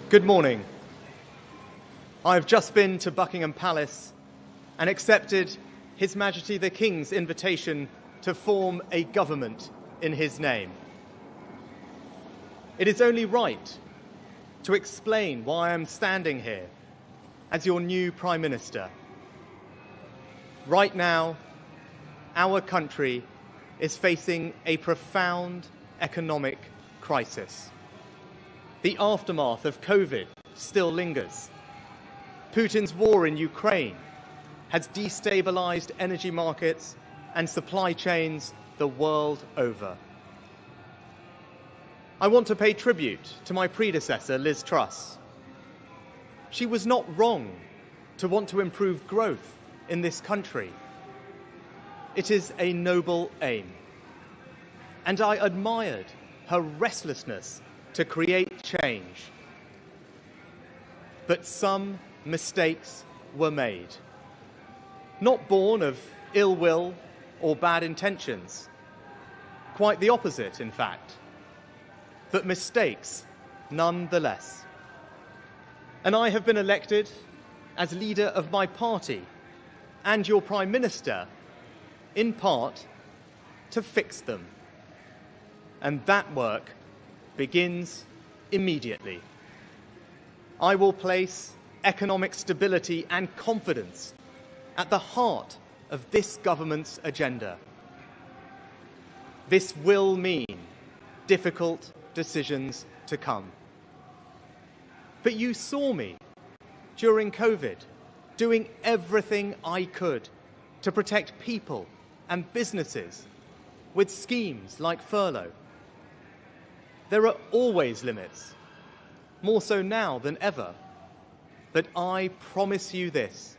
Good morning. I have just been to Buckingham Palace and accepted His Majesty the King's invitation to form a government in his name. It is only right to explain why I am standing here as your new Prime Minister. Right now, our country is facing a profound economic crisis. The aftermath of COVID still lingers. Putin's war in Ukraine has destabilized energy markets and supply chains the world over. I want to pay tribute to my predecessor, Liz Truss. She was not wrong to want to improve growth in this country. It is a noble aim. And I admired her restlessness to create change. But some mistakes were made, not born of ill will or bad intentions. Quite the opposite, in fact. But mistakes nonetheless. And I have been elected as leader of my party and your Prime Minister, in part, to fix them. And that work begins immediately. I will place economic stability and confidence at the heart of this government's agenda. This will mean difficult decisions to come. But you saw me during COVID doing everything I could to protect people and businesses with schemes like furlough. There are always limits, more so now than ever. But I promise you this: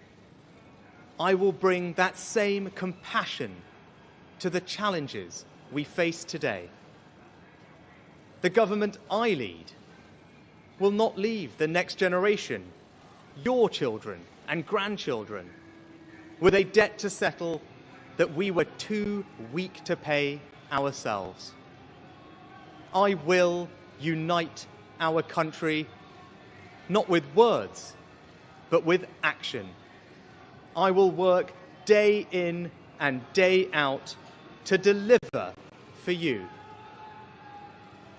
I will bring that same compassion to the challenges we face today. The government I lead will not leave the next generation, your children and grandchildren, with a debt to settle that we were too weak to pay ourselves. I will unite our country, not with words, but with action. I will work day in and day out to deliver for you.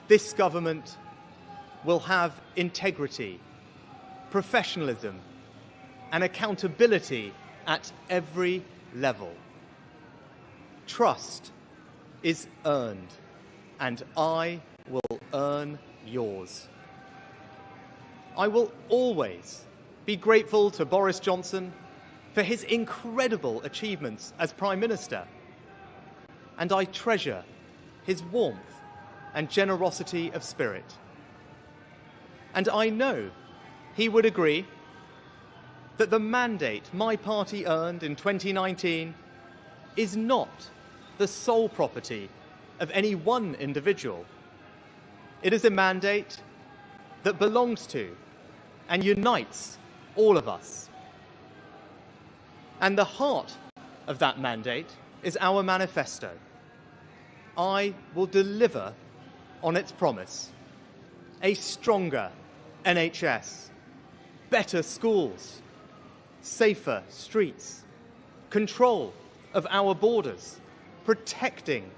This government will have integrity, professionalism, and accountability at every level. Trust is earned, and I will earn yours. I will always be grateful to Boris Johnson for his incredible achievements as Prime Minister, and I treasure his warmth and generosity of spirit. And I know he would agree that the mandate my party earned in 2019 is not the sole property of any one individual. It is a mandate that belongs to and unites all of us. And the heart of that mandate is our manifesto. I will deliver on its promise: a stronger NHS, better schools, safer streets, control of our borders, protecting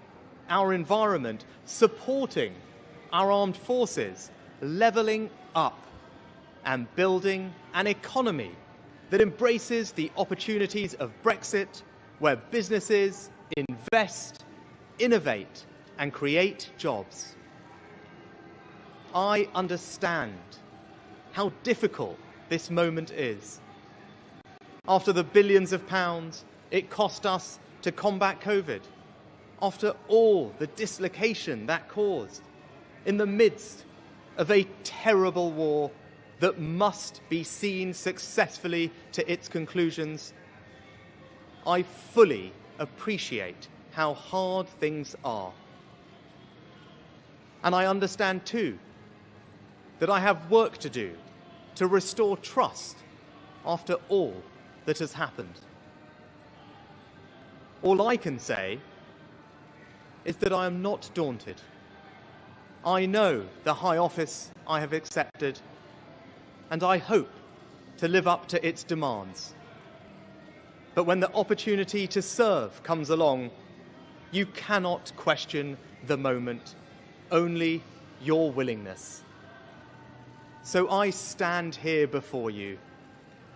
our environment, supporting our armed forces, levelling up, and building an economy that embraces the opportunities of Brexit, where businesses invest, innovate, and create jobs. I understand how difficult this moment is. After the billions of pounds it cost us to combat COVID, after all the dislocation that caused, in the midst of a terrible war that must be seen successfully to its conclusions, I fully appreciate how hard things are. And I understand too that I have work to do to restore trust after all that has happened. All I can say is that I am not daunted. I know the high office I have accepted, and I hope to live up to its demands. But when the opportunity to serve comes along, you cannot question the moment, only your willingness. So I stand here before you,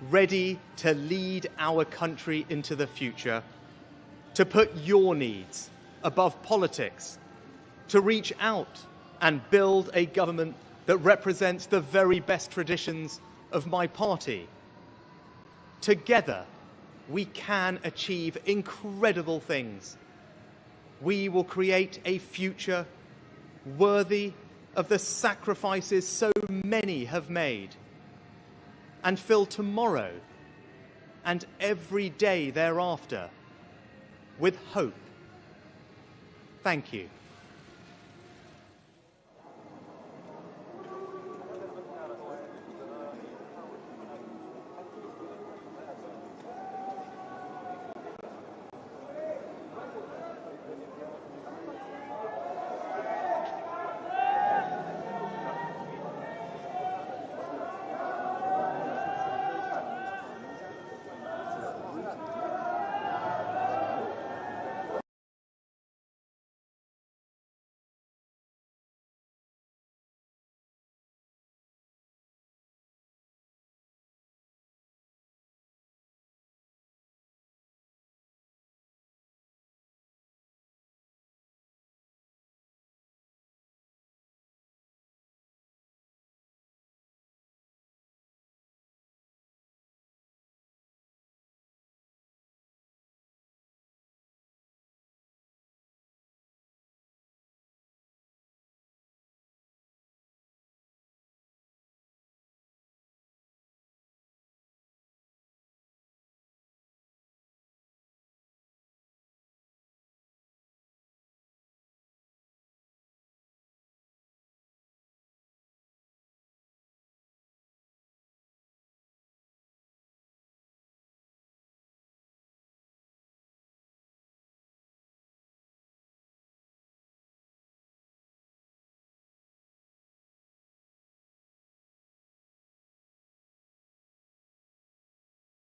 ready to lead our country into the future, to put your needs above politics, to reach out and build a government that represents the very best traditions of my party. Together, we can achieve incredible things. We will create a future worthy of the sacrifices so many have made, and fill tomorrow and every day thereafter with hope. Thank you.